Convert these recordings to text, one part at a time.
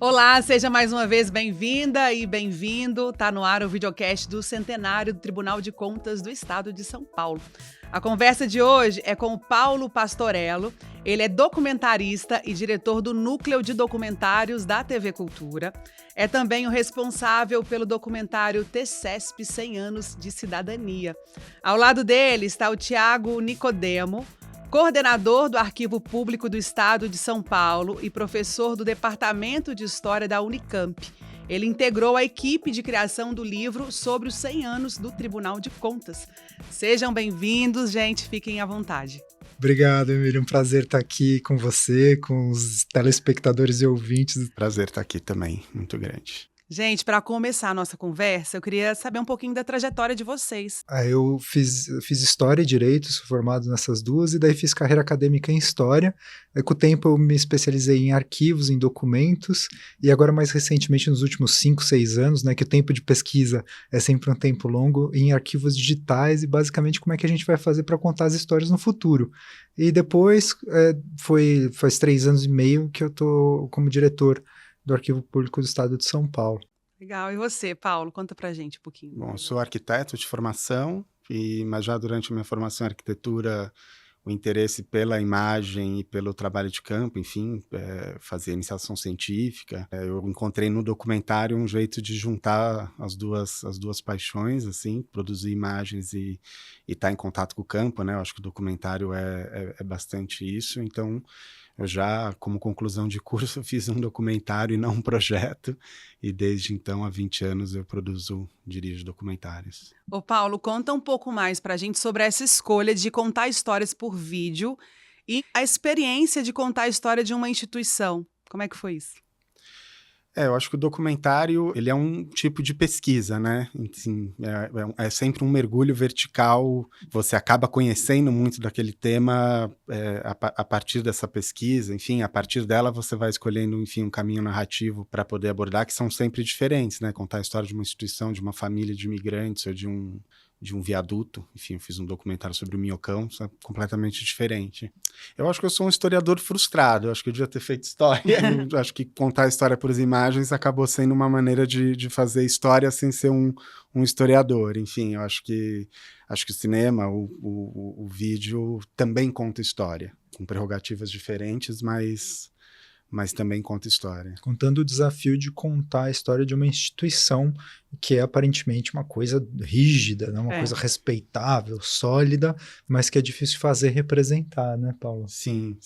Olá, seja mais uma vez bem-vinda e bem-vindo. Tá no ar o videocast do Centenário do Tribunal de Contas do Estado de São Paulo. A conversa de hoje é com o Paulo Pastorello. Ele é documentarista e diretor do Núcleo de Documentários da TV Cultura. É também o responsável pelo documentário TCESP 100 anos de cidadania. Ao lado dele está o Tiago Nicodemo, coordenador do Arquivo Público do Estado de São Paulo e professor do Departamento de História da Unicamp. Ele integrou a equipe de criação do livro sobre os 100 anos do Tribunal de Contas. Sejam bem-vindos, gente, fiquem à vontade. Obrigado, Emílio. Um prazer estar aqui com você, com os telespectadores e ouvintes. Prazer estar aqui também, muito grande. Gente, para começar a nossa conversa, eu queria saber um pouquinho da trajetória de vocês. Eu fiz História e Direito, sou formado nessas duas, e daí fiz carreira acadêmica em História. Com o tempo eu me especializei em arquivos, em documentos, e agora mais recentemente, nos últimos 5, 6 anos, né, que o tempo de pesquisa é sempre um tempo longo, em arquivos digitais e basicamente como é que a gente vai fazer para contar as histórias no futuro. E depois, faz 3 anos e meio que eu estou como diretor do Arquivo Público do Estado de São Paulo. Legal. E você, Paulo? Conta pra gente um pouquinho. Bom, eu sou arquiteto de formação, mas já durante a minha formação em arquitetura, o interesse pela imagem e pelo trabalho de campo, enfim, fazia iniciação científica. Eu encontrei no documentário um jeito de juntar as duas paixões, assim, produzir imagens e estar em contato com o campo, né? Eu acho que o documentário é bastante isso, então eu já, como conclusão de curso, fiz um documentário e não um projeto, e desde então, há 20 anos, eu dirijo documentários. Ô Paulo, conta um pouco mais pra gente sobre essa escolha de contar histórias por vídeo e a experiência de contar a história de uma instituição. Como é que foi isso? Eu acho que o documentário, ele é um tipo de pesquisa, né? Assim, é sempre um mergulho vertical, você acaba conhecendo muito daquele tema a partir dessa pesquisa, enfim, a partir dela você vai escolhendo, enfim, um caminho narrativo para poder abordar, que são sempre diferentes, né? Contar a história de uma instituição, de uma família de imigrantes ou de um viaduto, enfim, eu fiz um documentário sobre o Minhocão, isso é completamente diferente. Eu acho que eu sou um historiador frustrado, eu acho que eu devia ter feito história, eu acho que contar a história por imagens acabou sendo uma maneira de fazer história sem ser um historiador, enfim, eu acho que o cinema, o vídeo também conta história, com prerrogativas diferentes, mas também conta história. Contando o desafio de contar a história de uma instituição que é aparentemente uma coisa rígida, né? Uma coisa respeitável, sólida, mas que é difícil fazer representar, né, Paulo? Sim,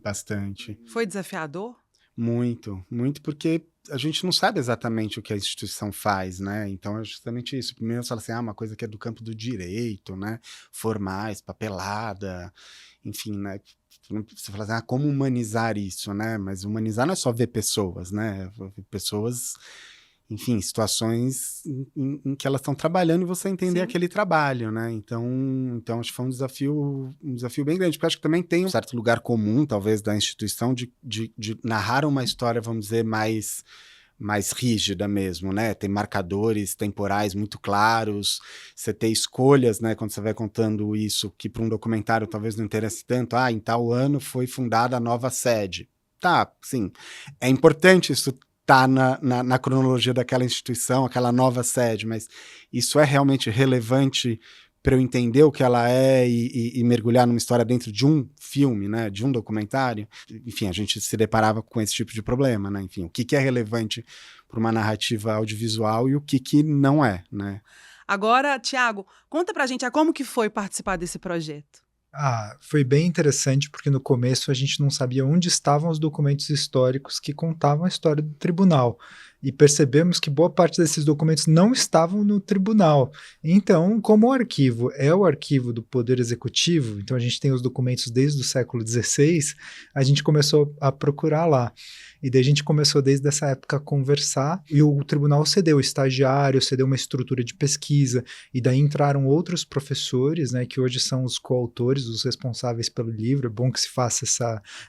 bastante. Foi desafiador? Muito, muito, porque a gente não sabe exatamente o que a instituição faz, né? Então é justamente isso. Primeiro você fala assim, uma coisa que é do campo do direito, né? Formais, papelada, enfim, né? Você fala assim, como humanizar isso, né? Mas humanizar não é só ver pessoas, né? Ver pessoas, enfim, situações em que elas estão trabalhando e você entender aquele trabalho, né? Então acho que foi um desafio bem grande, porque acho que também tem um certo lugar comum, talvez, da instituição de narrar uma história, vamos dizer, mais rígida mesmo, né? Tem marcadores temporais muito claros, você tem escolhas, né? Quando você vai contando isso, que para um documentário talvez não interesse tanto, em tal ano foi fundada a nova sede. Tá, sim, é importante isso tá na cronologia daquela instituição, aquela nova sede, mas isso é realmente relevante para eu entender o que ela é e mergulhar numa história dentro de um filme, né, de um documentário? Enfim, a gente se deparava com esse tipo de problema, né? Enfim, o que é relevante para uma narrativa audiovisual e o que não é, né? Agora, Tiago, conta pra gente como que foi participar desse projeto. Foi bem interessante, porque no começo a gente não sabia onde estavam os documentos históricos que contavam a história do tribunal. E percebemos que boa parte desses documentos não estavam no tribunal. Então, como o arquivo é o arquivo do Poder Executivo, então a gente tem os documentos desde o século XVI, a gente começou a procurar lá. E daí a gente começou desde essa época a conversar, e o tribunal cedeu o estagiário, cedeu uma estrutura de pesquisa, e daí entraram outros professores, né, que hoje são os coautores, os responsáveis pelo livro. É bom que se faça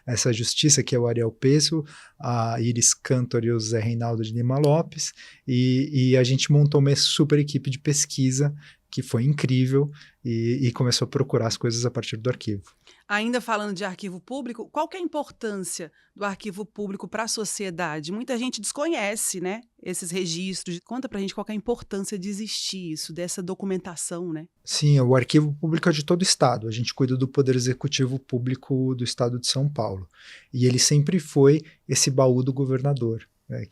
essa justiça, que é o Ariel Pesso, a Iris Cantor e o Zé Reinaldo de Lima Lopes, e a gente montou uma super equipe de pesquisa que foi incrível e começou a procurar as coisas a partir do arquivo. Ainda falando de arquivo público, qual que é a importância do arquivo público para a sociedade? Muita gente desconhece, né, esses registros. Conta pra gente qual que é a importância de existir isso, dessa documentação, né? Sim, o arquivo público é de todo o Estado. A gente cuida do Poder Executivo Público do Estado de São Paulo. E ele sempre foi esse baú do governador,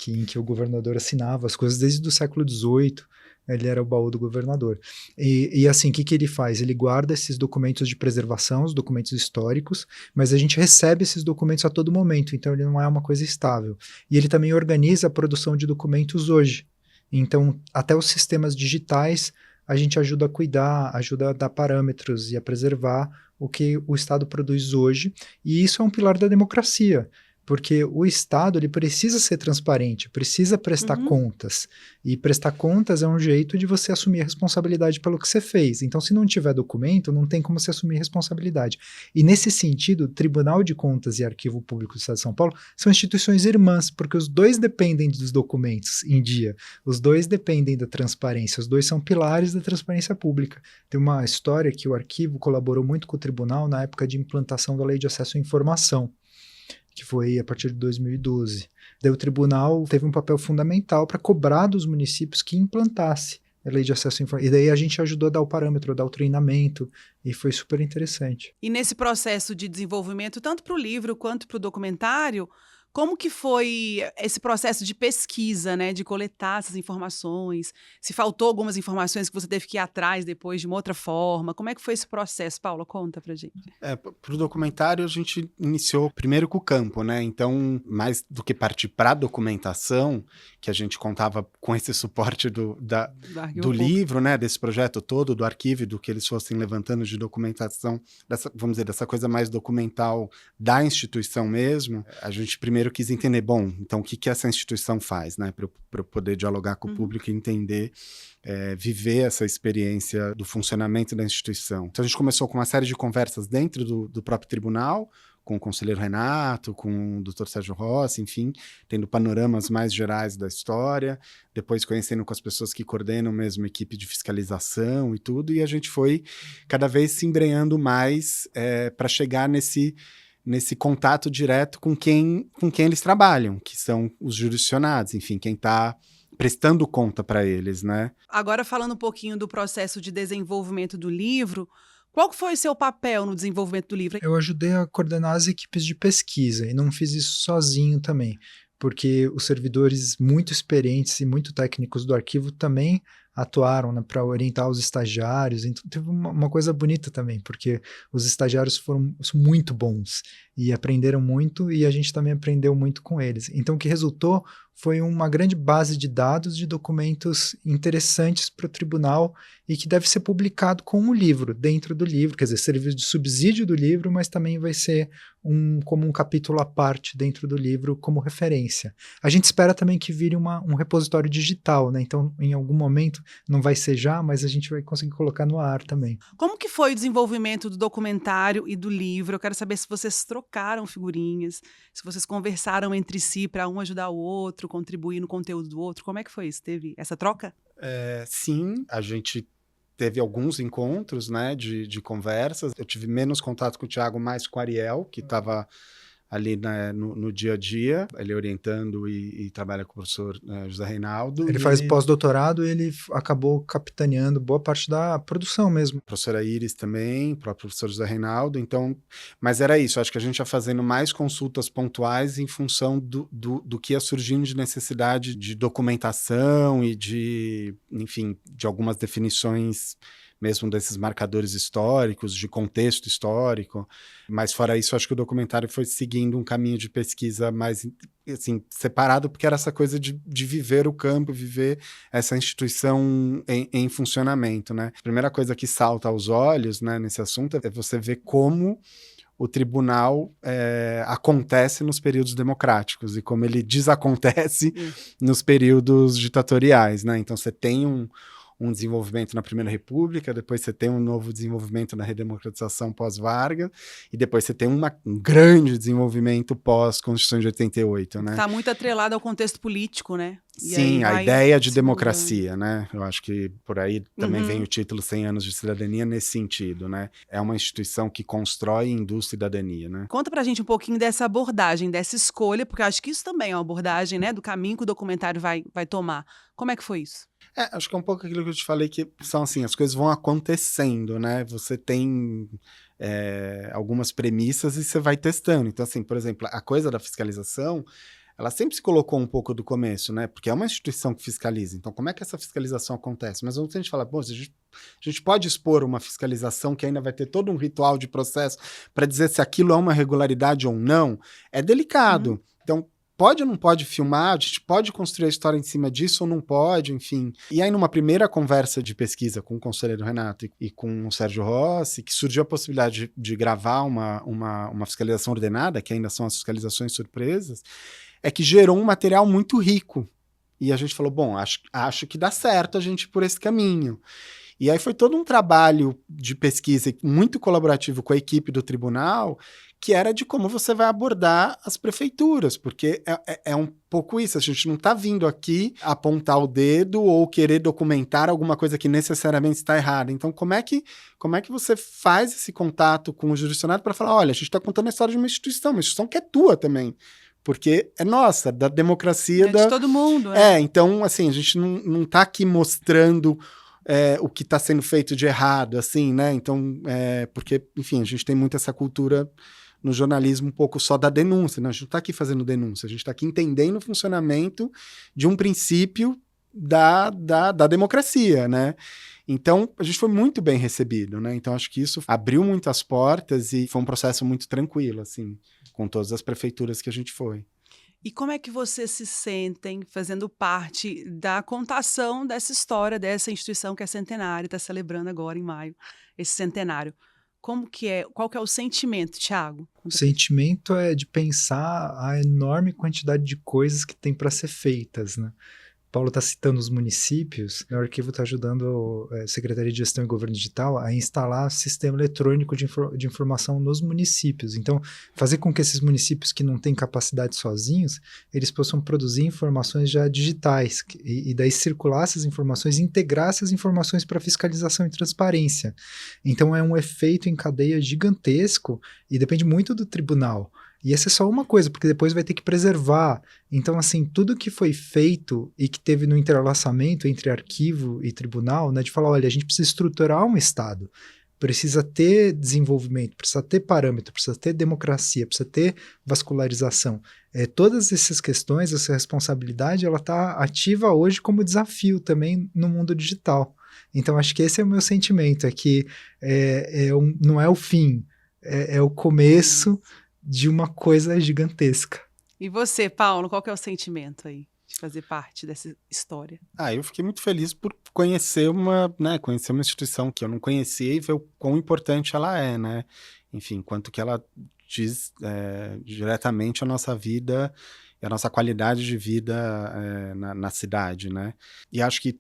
em que o governador assinava as coisas desde o século XVIII. Ele era o baú do governador. E assim, o que ele faz? Ele guarda esses documentos de preservação, os documentos históricos, mas a gente recebe esses documentos a todo momento, então ele não é uma coisa estável. E ele também organiza a produção de documentos hoje. Então, até os sistemas digitais, a gente ajuda a cuidar, ajuda a dar parâmetros e a preservar o que o Estado produz hoje. E isso é um pilar da democracia. Porque o Estado ele precisa ser transparente, precisa prestar contas. E prestar contas é um jeito de você assumir a responsabilidade pelo que você fez. Então, se não tiver documento, não tem como você assumir responsabilidade. E nesse sentido, Tribunal de Contas e Arquivo Público do Estado de São Paulo são instituições irmãs, porque os dois dependem dos documentos em dia. Os dois dependem da transparência. Os dois são pilares da transparência pública. Tem uma história que o arquivo colaborou muito com o tribunal na época de implantação da Lei de Acesso à Informação, que foi a partir de 2012. Daí o tribunal teve um papel fundamental para cobrar dos municípios que implantasse a lei de acesso à informação. E daí a gente ajudou a dar o parâmetro, a dar o treinamento, e foi super interessante. E nesse processo de desenvolvimento, tanto para o livro quanto para o documentário, como que foi esse processo de pesquisa, né, de coletar essas informações? Se faltou algumas informações que você teve que ir atrás depois de uma outra forma, como é que foi esse processo? Paula, conta pra gente. Para o documentário a gente iniciou primeiro com o campo, né? Então, mais do que partir para a documentação, que a gente contava com esse suporte do livro, né? Desse projeto todo, do arquivo, do que eles fossem levantando de documentação, vamos dizer, dessa coisa mais documental da instituição mesmo, a gente primeiro quis entender, bom, então o que essa instituição faz, né? Para eu poder dialogar com o público e entender, viver essa experiência do funcionamento da instituição. Então a gente começou com uma série de conversas dentro do próprio tribunal, com o conselheiro Renato, com o Dr. Sérgio Rossi, enfim, tendo panoramas mais gerais da história, depois conhecendo com as pessoas que coordenam mesmo a equipe de fiscalização e tudo, e a gente foi cada vez se embrenhando mais para chegar nesse contato direto com quem eles trabalham, que são os jurisdicionados, enfim, quem está prestando conta para eles, né? Agora, falando um pouquinho do processo de desenvolvimento do livro, qual foi o seu papel no desenvolvimento do livro? Eu ajudei a coordenar as equipes de pesquisa e não fiz isso sozinho também, porque os servidores muito experientes e muito técnicos do arquivo também atuaram, né, para orientar os estagiários. Então teve uma coisa bonita também, porque os estagiários foram muito bons e aprenderam muito, e a gente também aprendeu muito com eles. Então o que resultou foi uma grande base de dados de documentos interessantes para o tribunal e que deve ser publicado como um livro, dentro do livro, quer dizer, servir de subsídio do livro, mas também vai ser como um capítulo à parte dentro do livro como referência. A gente espera também que vire um repositório digital, né? Então em algum momento, não vai ser já, mas a gente vai conseguir colocar no ar também. Como que foi o desenvolvimento do documentário e do livro? Eu quero saber se vocês trocaram figurinhas, se vocês conversaram entre si para um ajudar o outro, contribuir no conteúdo do outro. Como é que foi isso? Teve essa troca? Sim, a gente teve alguns encontros, né, de conversas. Eu tive menos contato com o Thiago, mais com o Ariel, que estava ali, né, no dia a dia, ele orientando e trabalha com o professor José Reinaldo. Ele faz pós-doutorado e ele acabou capitaneando boa parte da produção mesmo. A professora Iris também, o próprio professor José Reinaldo, então, mas era isso, acho que a gente ia fazendo mais consultas pontuais em função do que ia surgindo de necessidade de documentação e enfim, de algumas definições mesmo desses marcadores históricos, de contexto histórico, mas fora isso, acho que o documentário foi seguindo um caminho de pesquisa mais, assim, separado, porque era essa coisa de viver o campo, viver essa instituição em funcionamento, né? A primeira coisa que salta aos olhos, né, nesse assunto é você ver como o tribunal acontece nos períodos democráticos e como ele desacontece nos períodos ditatoriais, né? Então você tem um desenvolvimento na Primeira República, depois você tem um novo desenvolvimento na redemocratização pós-Vargas, e depois você tem um grande desenvolvimento pós-Constituição de 88, né? Está muito atrelado ao contexto político, né? E Sim, aí a ideia de se democracia, né? Eu acho que por aí também vem o título 100 anos de cidadania nesse sentido, né? É uma instituição que constrói e induz cidadania, né? Conta pra gente um pouquinho dessa abordagem, dessa escolha, porque eu acho que isso também é uma abordagem, né, do caminho que o documentário vai tomar. Como é que foi isso? Acho que é um pouco aquilo que eu te falei, que são assim, as coisas vão acontecendo, né? Você tem algumas premissas e você vai testando. Então, assim, por exemplo, a coisa da fiscalização, ela sempre se colocou um pouco do começo, né? Porque é uma instituição que fiscaliza. Então, como é que essa fiscalização acontece? Mas ontem a gente fala, pô, a gente pode expor uma fiscalização que ainda vai ter todo um ritual de processo para dizer se aquilo é uma regularidade ou não. É delicado. Então, pode ou não pode filmar? A gente pode construir a história em cima disso ou não pode, enfim. E aí, numa primeira conversa de pesquisa com o conselheiro Renato e com o Sérgio Rossi, que surgiu a possibilidade de gravar uma fiscalização ordenada, que ainda são as fiscalizações surpresas, é que gerou um material muito rico. E a gente falou, bom, acho que dá certo a gente ir por esse caminho. E aí foi todo um trabalho de pesquisa muito colaborativo com a equipe do tribunal, que era de como você vai abordar as prefeituras, porque é um pouco isso, a gente não está vindo aqui apontar o dedo ou querer documentar alguma coisa que necessariamente está errada. Então, como é que você faz esse contato com o jurisdicionado para falar, olha, a gente está contando a história de uma instituição que é tua também, porque é nossa, da democracia... de todo mundo, né? Então, assim, a gente não está aqui mostrando o que está sendo feito de errado, assim, né? Então, porque, enfim, a gente tem muito essa cultura no jornalismo um pouco só da denúncia, né? A gente não está aqui fazendo denúncia, a gente está aqui entendendo o funcionamento de um princípio da democracia, né? Então, a gente foi muito bem recebido, né? Então, acho que isso abriu muitas portas e foi um processo muito tranquilo, assim, com todas as prefeituras que a gente foi. E como é que vocês se sentem fazendo parte da contação dessa história, dessa instituição que é centenária, está celebrando agora em maio, esse centenário? Qual que é o sentimento, Thiago? O sentimento é de pensar a enorme quantidade de coisas que tem para ser feitas, né? Paulo está citando os municípios, o arquivo está ajudando a Secretaria de Gestão e Governo Digital a instalar sistema eletrônico de informação nos municípios. Então, fazer com que esses municípios que não têm capacidade sozinhos, eles possam produzir informações já digitais e daí circular essas informações, integrar essas informações para fiscalização e transparência. Então, é um efeito em cadeia gigantesco e depende muito do tribunal. E essa é só uma coisa, porque depois vai ter que preservar. Então, assim, tudo que foi feito e que teve no entrelaçamento entre arquivo e tribunal, né, de falar, olha, a gente precisa estruturar um Estado, precisa ter desenvolvimento, precisa ter parâmetro, precisa ter democracia, precisa ter vascularização. Todas essas questões, essa responsabilidade, ela está ativa hoje como desafio também no mundo digital. Então, acho que esse é o meu sentimento, é que não é o fim, é o começo de uma coisa gigantesca. E você, Paulo, qual que é o sentimento aí de fazer parte dessa história? Eu fiquei muito feliz por conhecer uma instituição que eu não conhecia e ver o quão importante ela é, né? Enfim, quanto que ela diz diretamente a nossa vida e a nossa qualidade de vida na cidade, né? E acho que,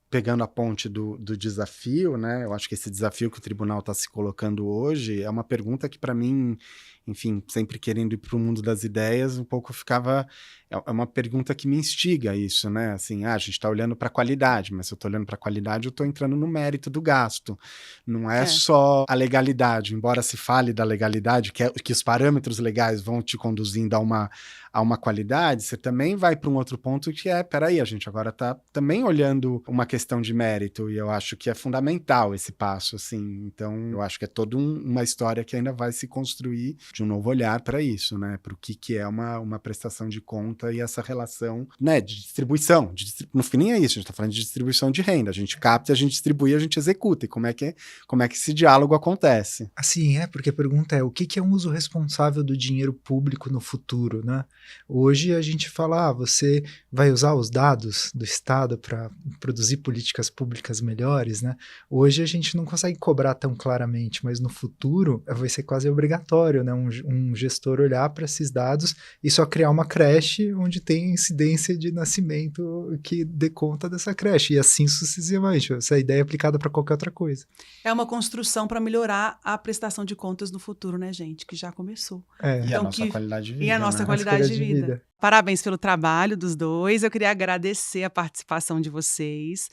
pegando a ponte do desafio, né? Eu acho que esse desafio que o tribunal está se colocando hoje é uma pergunta que, para mim, enfim, sempre querendo ir para o mundo das ideias, um pouco ficava... É uma pergunta que me instiga isso, né? Assim, a gente está olhando para a qualidade, mas se eu estou olhando para a qualidade, eu estou entrando no mérito do gasto. Não é só a legalidade, embora se fale da legalidade, que os parâmetros legais vão te conduzindo a uma qualidade, você também vai para um outro ponto que peraí, a gente agora está também olhando uma questão de mérito, e eu acho que é fundamental esse passo, assim. Então, eu acho que é toda uma história que ainda vai se construir de um novo olhar para isso, né? Para o que é uma prestação de conta e essa relação, né, de distribuição. No fim, nem é isso, a gente está falando de distribuição de renda. A gente capta, a gente distribui, a gente executa. E como é que esse diálogo acontece? Assim, porque a pergunta é, o que é um uso responsável do dinheiro público no futuro, né? Hoje a gente fala, você vai usar os dados do Estado para produzir políticas públicas melhores, né? Hoje a gente não consegue cobrar tão claramente, mas no futuro vai ser quase obrigatório, né? Um gestor olhar para esses dados e só criar uma creche onde tem incidência de nascimento que dê conta dessa creche, e assim sucessivamente. Essa ideia é aplicada para qualquer outra coisa. É uma construção para melhorar a prestação de contas no futuro, né, gente? Que já começou. E a nossa qualidade de vida. E a nossa qualidade de vida. Parabéns pelo trabalho dos dois. Eu queria agradecer a participação de vocês.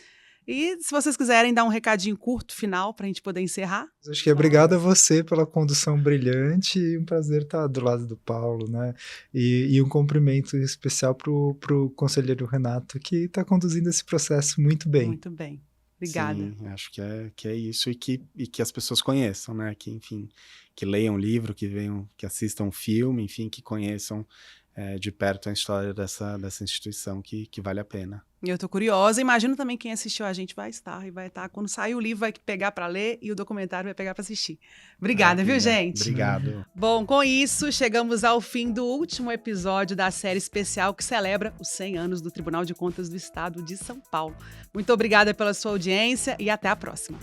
E se vocês quiserem dar um recadinho curto, final, para a gente poder encerrar. Acho que obrigado a você pela condução brilhante e um prazer estar do lado do Paulo, né? E um cumprimento especial pro conselheiro Renato, que está conduzindo esse processo muito bem. Muito bem. Obrigada. Sim, acho que é isso, e que as pessoas conheçam, né? Que, enfim, que leiam o livro, que assistam o filme, enfim, que conheçam de perto a história dessa instituição que vale a pena. Eu tô curiosa, imagino também quem assistiu a gente vai estar, quando sair o livro vai pegar para ler e o documentário vai pegar para assistir. Obrigada, viu, gente? Obrigado. Bom, com isso, chegamos ao fim do último episódio da série especial que celebra os 100 anos do Tribunal de Contas do Estado de São Paulo. Muito obrigada pela sua audiência e até a próxima.